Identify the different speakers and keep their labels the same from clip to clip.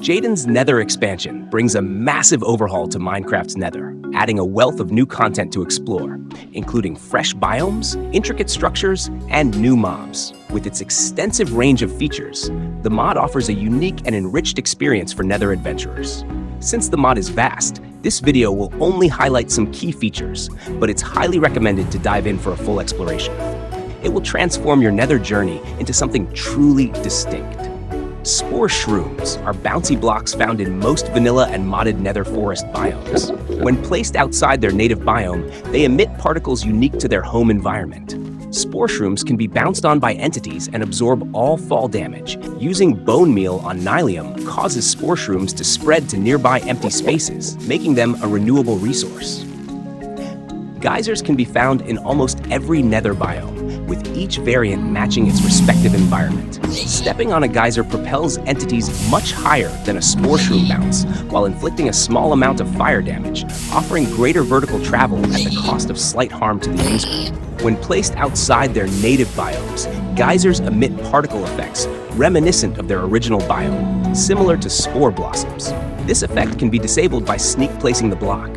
Speaker 1: Jaden's Nether expansion brings a massive overhaul to Minecraft's Nether, adding a wealth of new content to explore, including fresh biomes, intricate structures, and new mobs. With its extensive range of features, the mod offers a unique and enriched experience for Nether adventurers. Since the mod is vast, this video will only highlight some key features, but it's highly recommended to dive in for a full exploration. It will transform your Nether journey into something truly distinct. Spore shrooms are bouncy blocks found in most vanilla and modded Nether forest biomes. When placed outside their native biome, they emit particles unique to their home environment. Spore shrooms can be bounced on by entities and absorb all fall damage. Using bone meal on Nylium causes spore shrooms to spread to nearby empty spaces, making them a renewable resource. Geysers can be found in almost every Nether biome, with each variant matching its respective environment. Stepping on a geyser propels entities much higher than a spore shroom bounce, while inflicting a small amount of fire damage, offering greater vertical travel at the cost of slight harm to the user. When placed outside their native biomes, geysers emit particle effects reminiscent of their original biome, similar to spore blossoms. This effect can be disabled by sneak placing the block.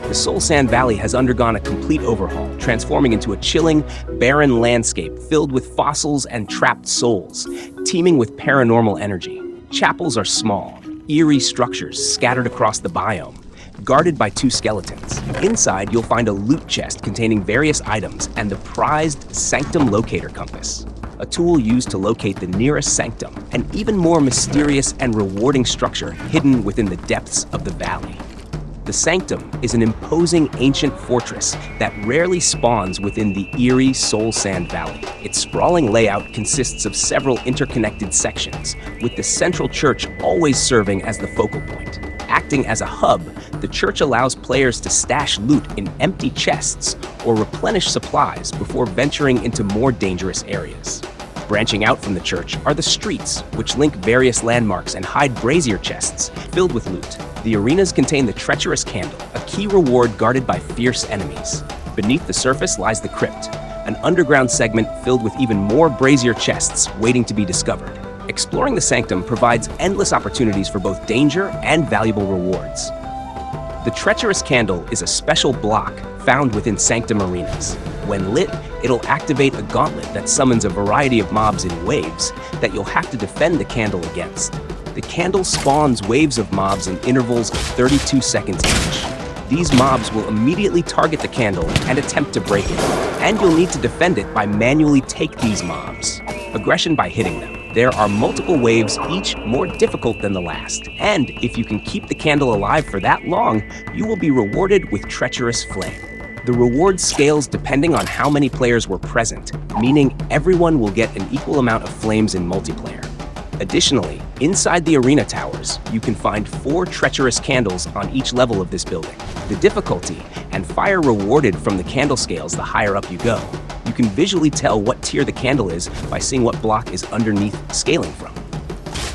Speaker 1: The Soul Sand Valley has undergone a complete overhaul, transforming into a chilling, barren landscape filled with fossils and trapped souls, teeming with paranormal energy. Chapels are small, eerie structures scattered across the biome, guarded by two skeletons. Inside, you'll find a loot chest containing various items and the prized Sanctum Locator Compass, a tool used to locate the nearest sanctum, an even more mysterious and rewarding structure hidden within the depths of the valley. The Sanctum is an imposing ancient fortress that rarely spawns within the eerie Soul Sand Valley. Its sprawling layout consists of several interconnected sections, with the central church always serving as the focal point. Acting as a hub, the church allows players to stash loot in empty chests or replenish supplies before venturing into more dangerous areas. Branching out from the church are the streets, which link various landmarks and hide brazier chests filled with loot. The arenas contain the Treacherous Candle, a key reward guarded by fierce enemies. Beneath the surface lies the Crypt, an underground segment filled with even more brazier chests waiting to be discovered. Exploring the Sanctum provides endless opportunities for both danger and valuable rewards. The Treacherous Candle is a special block found within Sanctum arenas. When lit, it'll activate a gauntlet that summons a variety of mobs in waves that you'll have to defend the candle against. The candle spawns waves of mobs in intervals of 32 seconds each. These mobs will immediately target the candle and attempt to break it, and you'll need to defend it by manually take these mobs. Aggression by hitting them. There are multiple waves, each more difficult than the last, and if you can keep the candle alive for that long, you will be rewarded with Treacherous Flame. The reward scales depending on how many players were present, meaning everyone will get an equal amount of flames in multiplayer. Additionally, inside the arena towers, you can find 4 treacherous candles on each level of this building. The difficulty and fire rewarded from the candle scales the higher up you go. You can visually tell what tier the candle is by seeing what block is underneath scaling from.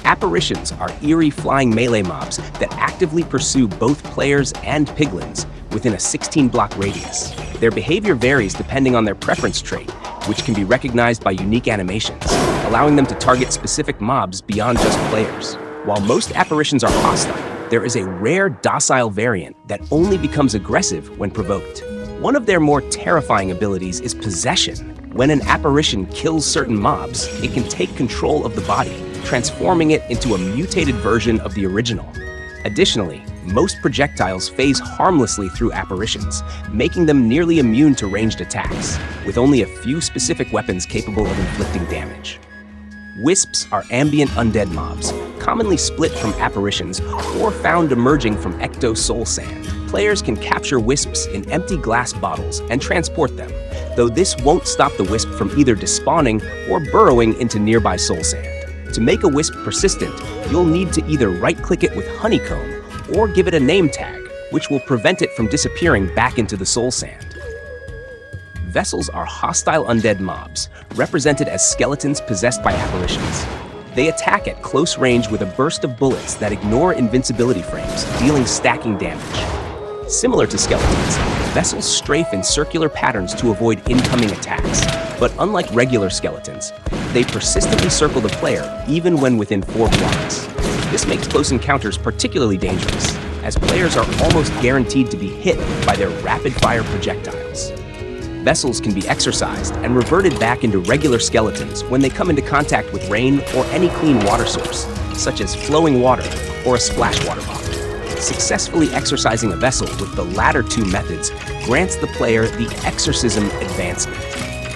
Speaker 1: Apparitions are eerie flying melee mobs that actively pursue both players and piglins within a 16-block radius. Their behavior varies depending on their preference trait, which can be recognized by unique animations, allowing them to target specific mobs beyond just players. While most apparitions are hostile, there is a rare docile variant that only becomes aggressive when provoked. One of their more terrifying abilities is possession. When an apparition kills certain mobs, it can take control of the body, transforming it into a mutated version of the original. Additionally, most projectiles phase harmlessly through apparitions, making them nearly immune to ranged attacks, with only a few specific weapons capable of inflicting damage. Wisps are ambient undead mobs, commonly split from apparitions or found emerging from ecto soul sand. Players can capture wisps in empty glass bottles and transport them, though this won't stop the wisp from either despawning or burrowing into nearby soul sand. To make a wisp persistent, you'll need to either right-click it with honeycomb or give it a name tag, which will prevent it from disappearing back into the soul sand. Vessels are hostile undead mobs, represented as skeletons possessed by apparitions. They attack at close range with a burst of bullets that ignore invincibility frames, dealing stacking damage. Similar to skeletons, vessels strafe in circular patterns to avoid incoming attacks, but unlike regular skeletons, they persistently circle the player even when within 4 blocks. This makes close encounters particularly dangerous, as players are almost guaranteed to be hit by their rapid-fire projectiles. Vessels can be exorcised and reverted back into regular skeletons when they come into contact with rain or any clean water source, such as flowing water or a splash water bottle. Successfully exorcising a vessel with the latter two methods grants the player the Exorcism Advancement.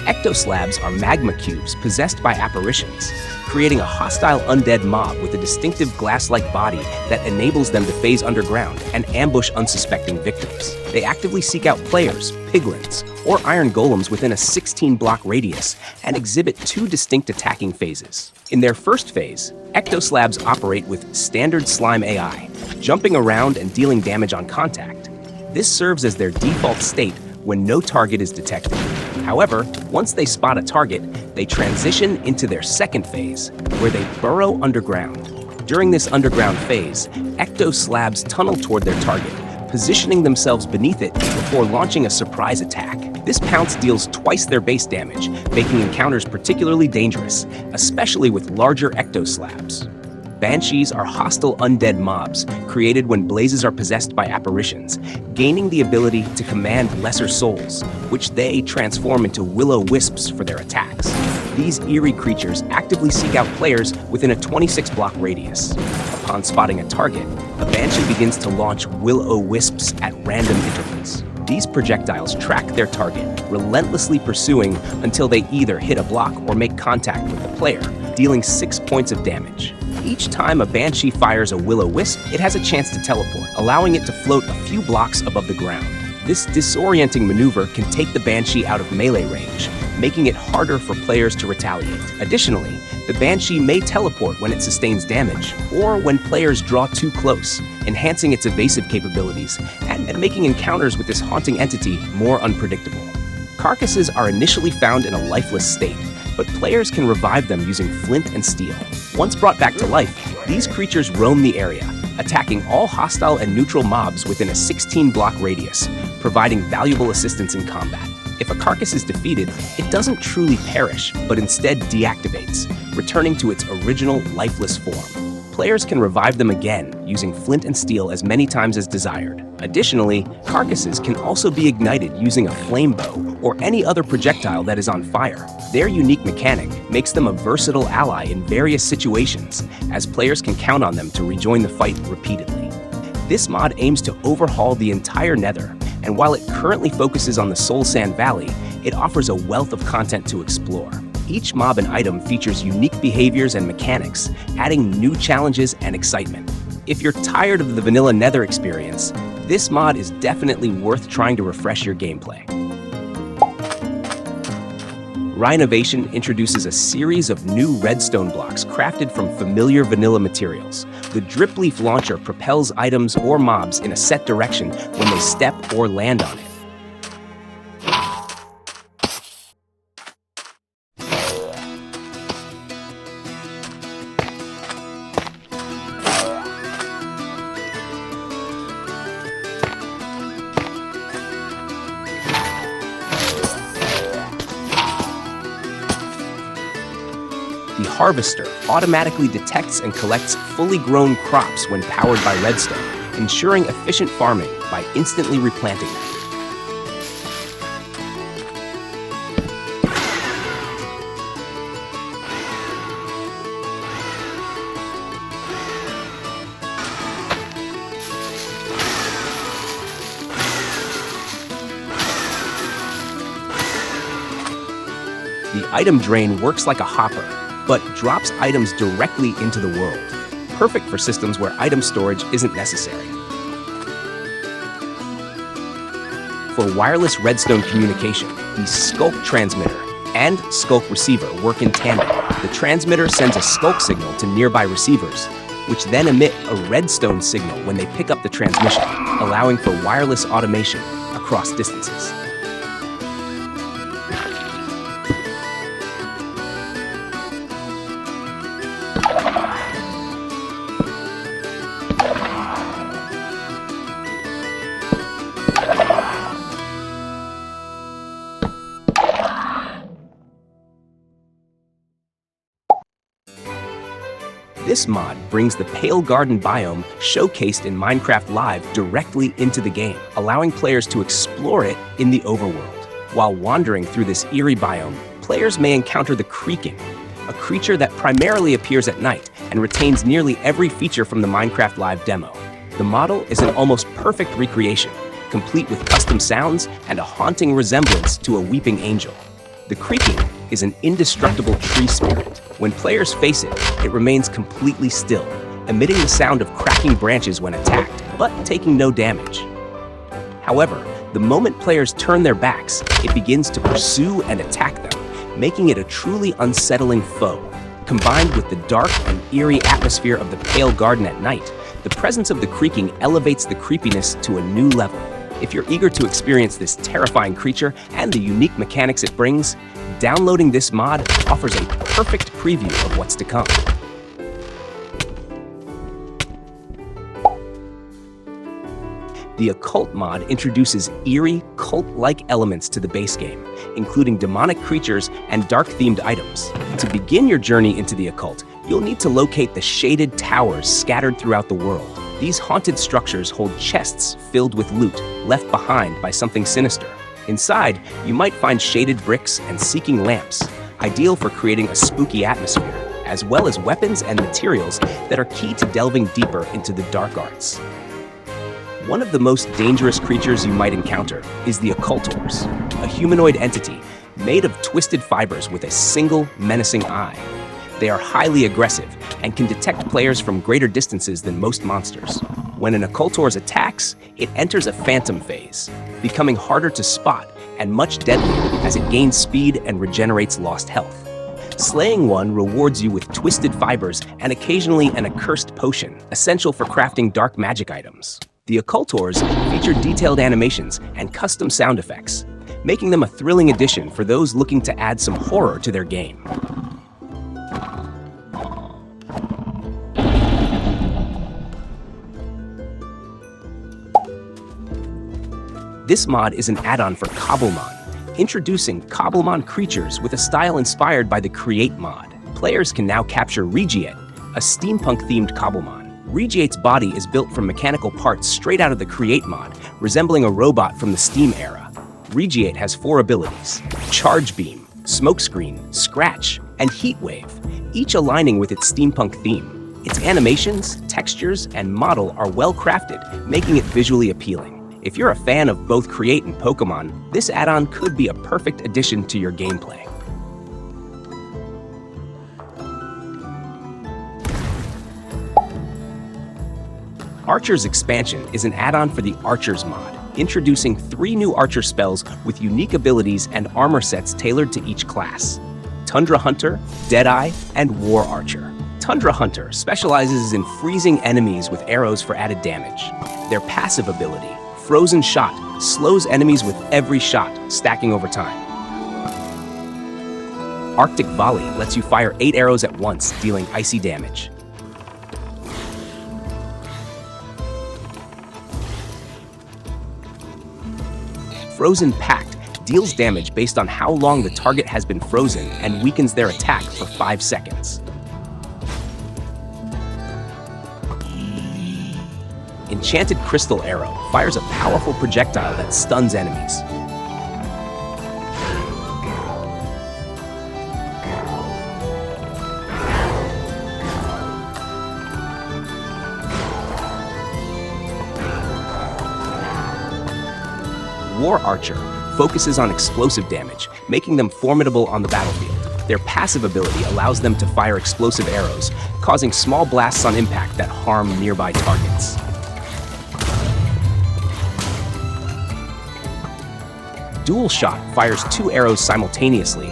Speaker 1: Ectoslabs are magma cubes possessed by apparitions, creating a hostile undead mob with a distinctive glass-like body that enables them to phase underground and ambush unsuspecting victims. They actively seek out players, piglins, or iron golems within a 16-block radius and exhibit two distinct attacking phases. In their first phase, Ectoslabs operate with standard slime AI, jumping around and dealing damage on contact. This serves as their default state when no target is detected. However, once they spot a target, they transition into their second phase, where they burrow underground. During this underground phase, Ectoslabs tunnel toward their target, positioning themselves beneath it before launching a surprise attack. This pounce deals twice their base damage, making encounters particularly dangerous, especially with larger Ectoslabs. Banshees are hostile undead mobs created when blazes are possessed by apparitions, gaining the ability to command lesser souls, which they transform into will-o-wisps for their attacks. These eerie creatures actively seek out players within a 26-block radius. Upon spotting a target, a Banshee begins to launch will-o-wisps at random intervals. These projectiles track their target, relentlessly pursuing until they either hit a block or make contact with the player, dealing 6 points of damage. Each time a Banshee fires a will-o-wisp, it has a chance to teleport, allowing it to float a few blocks above the ground. This disorienting maneuver can take the Banshee out of melee range, making it harder for players to retaliate. Additionally, the Banshee may teleport when it sustains damage, or when players draw too close, enhancing its evasive capabilities and making encounters with this haunting entity more unpredictable. Carcasses are initially found in a lifeless state, but players can revive them using flint and steel. Once brought back to life, these creatures roam the area, attacking all hostile and neutral mobs within a 16-block radius, providing valuable assistance in combat. If a carcass is defeated, it doesn't truly perish, but instead deactivates, returning to its original lifeless form. Players can revive them again using flint and steel as many times as desired. Additionally, carcasses can also be ignited using a flame bow or any other projectile that is on fire. Their unique mechanic makes them a versatile ally in various situations, as players can count on them to rejoin the fight repeatedly. This mod aims to overhaul the entire Nether, and while it currently focuses on the Soul Sand Valley, it offers a wealth of content to explore. Each mob and item features unique behaviors and mechanics, adding new challenges and excitement. If you're tired of the vanilla Nether experience, this mod is definitely worth trying to refresh your gameplay. Reinnovation introduces a series of new redstone blocks crafted from familiar vanilla materials. The drip leaf launcher propels items or mobs in a set direction when they step or land on it. The Harvester automatically detects and collects fully grown crops when powered by redstone, ensuring efficient farming by instantly replanting them. The item drain works like a hopper, but drops items directly into the world, perfect for systems where item storage isn't necessary. For wireless redstone communication, the Skulk transmitter and Skulk receiver work in tandem. The transmitter sends a Skulk signal to nearby receivers, which then emit a redstone signal when they pick up the transmission, allowing for wireless automation across distances. This mod brings the Pale Garden biome showcased in Minecraft Live directly into the game, allowing players to explore it in the overworld. While wandering through this eerie biome, players may encounter the Creaking, a creature that primarily appears at night and retains nearly every feature from the Minecraft Live demo. The model is an almost perfect recreation, complete with custom sounds and a haunting resemblance to a weeping angel. The Creaking is an indestructible tree spirit. When players face it, it remains completely still, emitting the sound of cracking branches when attacked, but taking no damage. However, the moment players turn their backs, it begins to pursue and attack them, making it a truly unsettling foe. Combined with the dark and eerie atmosphere of the Pale Garden at night, the presence of the Creaking elevates the creepiness to a new level. If you're eager to experience this terrifying creature and the unique mechanics it brings, downloading this mod offers a perfect preview of what's to come. The Occult mod introduces eerie, cult-like elements to the base game, including demonic creatures and dark-themed items. To begin your journey into the Occult, you'll need to locate the shaded towers scattered throughout the world. These haunted structures hold chests filled with loot left behind by something sinister. Inside, you might find shaded bricks and seeking lamps, ideal for creating a spooky atmosphere, as well as weapons and materials that are key to delving deeper into the dark arts. One of the most dangerous creatures you might encounter is the Occultors, a humanoid entity made of twisted fibers with a single menacing eye. They are highly aggressive and can detect players from greater distances than most monsters. When an Occultors attacks, it enters a phantom phase, becoming harder to spot and much deadlier as it gains speed and regenerates lost health. Slaying one rewards you with twisted fibers and occasionally an accursed potion, essential for crafting dark magic items. The Occultors feature detailed animations and custom sound effects, making them a thrilling addition for those looking to add some horror to their game. This mod is an add-on for Cobblemon, introducing Cobblemon creatures with a style inspired by the Create mod. Players can now capture Regiate, a steampunk-themed Cobblemon. Regiate's body is built from mechanical parts straight out of the Create mod, resembling a robot from the Steam era. Regiate has 4 abilities: Charge Beam, Smokescreen, Scratch, and Heat Wave, each aligning with its steampunk theme. Its animations, textures, and model are well crafted, making it visually appealing. If you're a fan of both Create and Pokemon, this add-on could be a perfect addition to your gameplay. Archer's Expansion is an add-on for the Archers mod, introducing 3 new Archer spells with unique abilities and armor sets tailored to each class: Tundra Hunter, Deadeye, and War Archer. Tundra Hunter specializes in freezing enemies with arrows for added damage. Their passive ability, Frozen Shot, slows enemies with every shot, stacking over time. Arctic Volley lets you fire 8 arrows at once, dealing icy damage. Frozen Pact deals damage based on how long the target has been frozen and weakens their attack for 5 seconds. Enchanted Crystal Arrow fires a powerful projectile that stuns enemies. War Archer focuses on explosive damage, making them formidable on the battlefield. Their passive ability allows them to fire explosive arrows, causing small blasts on impact that harm nearby targets. Dual Shot fires 2 arrows simultaneously,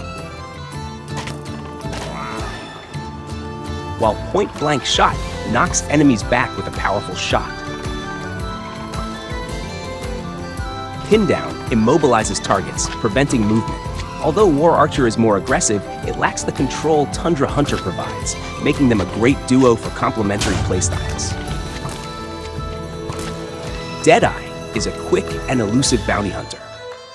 Speaker 1: while Point Blank Shot knocks enemies back with a powerful shot. Pin Down immobilizes targets, preventing movement. Although War Archer is more aggressive, it lacks the control Tundra Hunter provides, making them a great duo for complementary playstyles. Deadeye is a quick and elusive bounty hunter.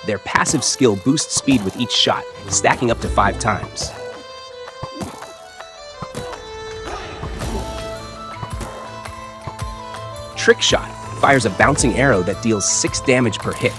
Speaker 1: Their passive skill boosts speed with each shot, stacking up to 5 times. Trick Shot fires a bouncing arrow that deals 6 damage per hit.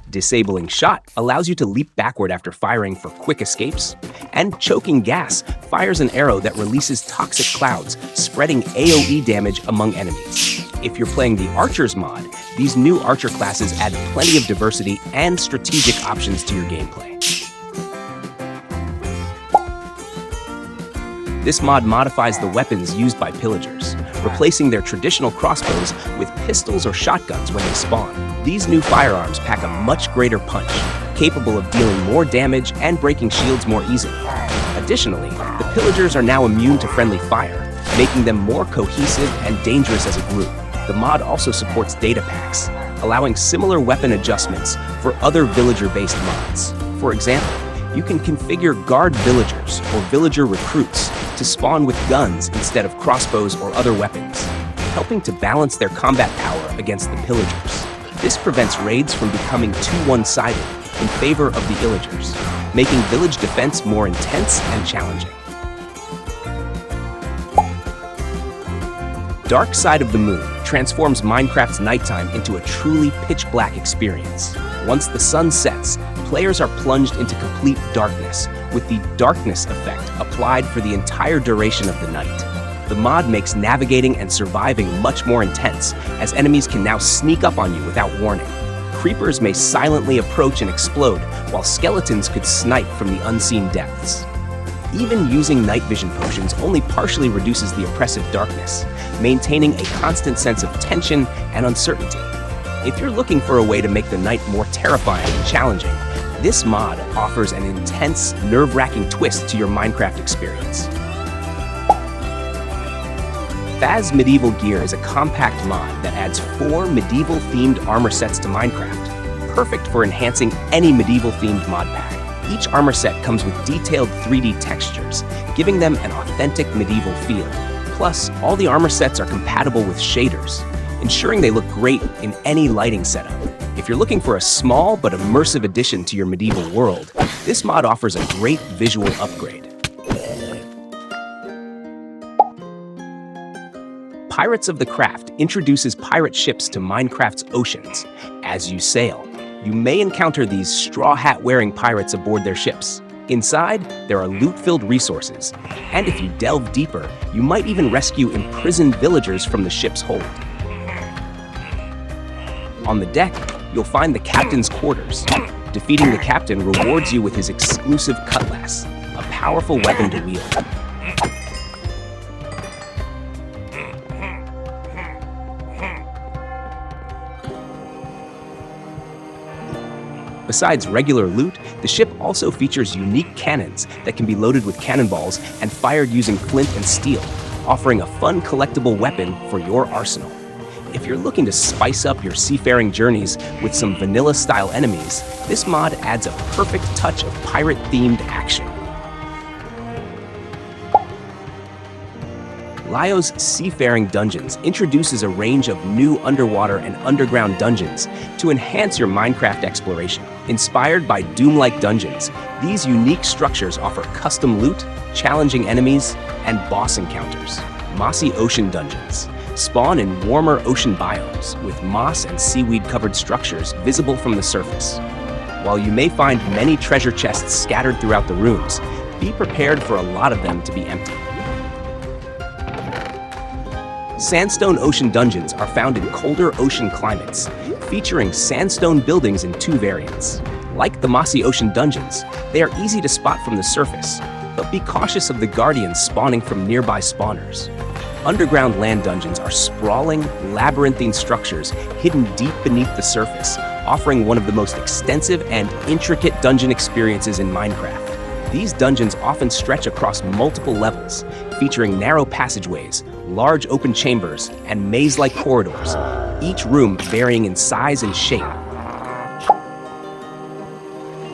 Speaker 1: Disabling Shot allows you to leap backward after firing for quick escapes. And Choking Gas fires an arrow that releases toxic clouds, spreading AoE damage among enemies. If you're playing the Archers mod, these new Archer classes add plenty of diversity and strategic options to your gameplay. This mod modifies the weapons used by Pillagers, replacing their traditional crossbows with pistols or shotguns when they spawn. These new firearms pack a much greater punch, capable of dealing more damage and breaking shields more easily. Additionally, the Pillagers are now immune to friendly fire, making them more cohesive and dangerous as a group. The mod also supports data packs, allowing similar weapon adjustments for other villager-based mods. For example, you can configure guard villagers or villager recruits to spawn with guns instead of crossbows or other weapons, helping to balance their combat power against the Pillagers. This prevents raids from becoming too one-sided in favor of the Illagers, making village defense more intense and challenging. Dark Side of the Moon transforms Minecraft's nighttime into a truly pitch-black experience. Once the sun sets, players are plunged into complete darkness, with the darkness effect applied for the entire duration of the night. The mod makes navigating and surviving much more intense, as enemies can now sneak up on you without warning. Creepers may silently approach and explode, while skeletons could snipe from the unseen depths. Even using night vision potions only partially reduces the oppressive darkness, maintaining a constant sense of tension and uncertainty. If you're looking for a way to make the night more terrifying and challenging, this mod offers an intense, nerve-wracking twist to your Minecraft experience. Phaz Medieval Gear is a compact mod that adds 4 medieval-themed armor sets to Minecraft, perfect for enhancing any medieval-themed mod pack. Each armor set comes with detailed 3D textures, giving them an authentic medieval feel. Plus, all the armor sets are compatible with shaders, ensuring they look great in any lighting setup. If you're looking for a small but immersive addition to your medieval world, this mod offers a great visual upgrade. Pirates of the Craft introduces pirate ships to Minecraft's oceans. As you sail, you may encounter these straw hat-wearing pirates aboard their ships. Inside, there are loot-filled resources, and if you delve deeper, you might even rescue imprisoned villagers from the ship's hold. On the deck, you'll find the captain's quarters. Defeating the captain rewards you with his exclusive cutlass, a powerful weapon to wield. Besides regular loot, the ship also features unique cannons that can be loaded with cannonballs and fired using flint and steel, offering a fun collectible weapon for your arsenal. If you're looking to spice up your seafaring journeys with some vanilla-style enemies, this mod adds a perfect touch of pirate-themed action. Lios Seafaring Dungeons introduces a range of new underwater and underground dungeons to enhance your Minecraft exploration. Inspired by Doom-like dungeons, these unique structures offer custom loot, challenging enemies, and boss encounters. Mossy Ocean Dungeons spawn in warmer ocean biomes with moss and seaweed-covered structures visible from the surface. While you may find many treasure chests scattered throughout the rooms, be prepared for a lot of them to be empty. Sandstone Ocean Dungeons are found in colder ocean climates, featuring sandstone buildings in 2 variants. Like the Mossy Ocean Dungeons, they are easy to spot from the surface, but be cautious of the guardians spawning from nearby spawners. Underground land dungeons are sprawling, labyrinthine structures hidden deep beneath the surface, offering one of the most extensive and intricate dungeon experiences in Minecraft. These dungeons often stretch across multiple levels, featuring narrow passageways, large open chambers, and maze-like corridors, each room varying in size and shape.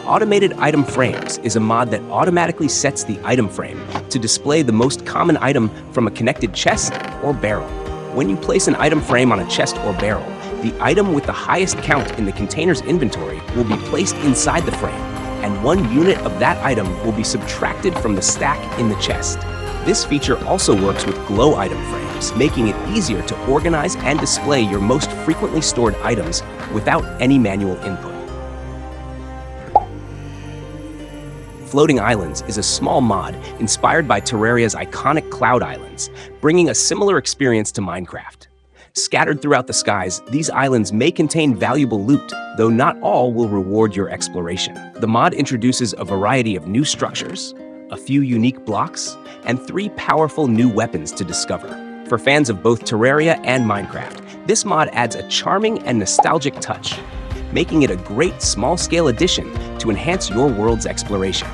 Speaker 1: Automated Item Frames is a mod that automatically sets the item frame to display the most common item from a connected chest or barrel. When you place an item frame on a chest or barrel, the item with the highest count in the container's inventory will be placed inside the frame, and 1 unit of that item will be subtracted from the stack in the chest. This feature also works with glow item frames, making it easier to organize and display your most frequently stored items without any manual input. Floating Islands is a small mod inspired by Terraria's iconic cloud islands, bringing a similar experience to Minecraft. Scattered throughout the skies, these islands may contain valuable loot, though not all will reward your exploration. The mod introduces a variety of new structures, a few unique blocks, and 3 powerful new weapons to discover. For fans of both Terraria and Minecraft, this mod adds a charming and nostalgic touch, making it a great small-scale addition to enhance your world's exploration.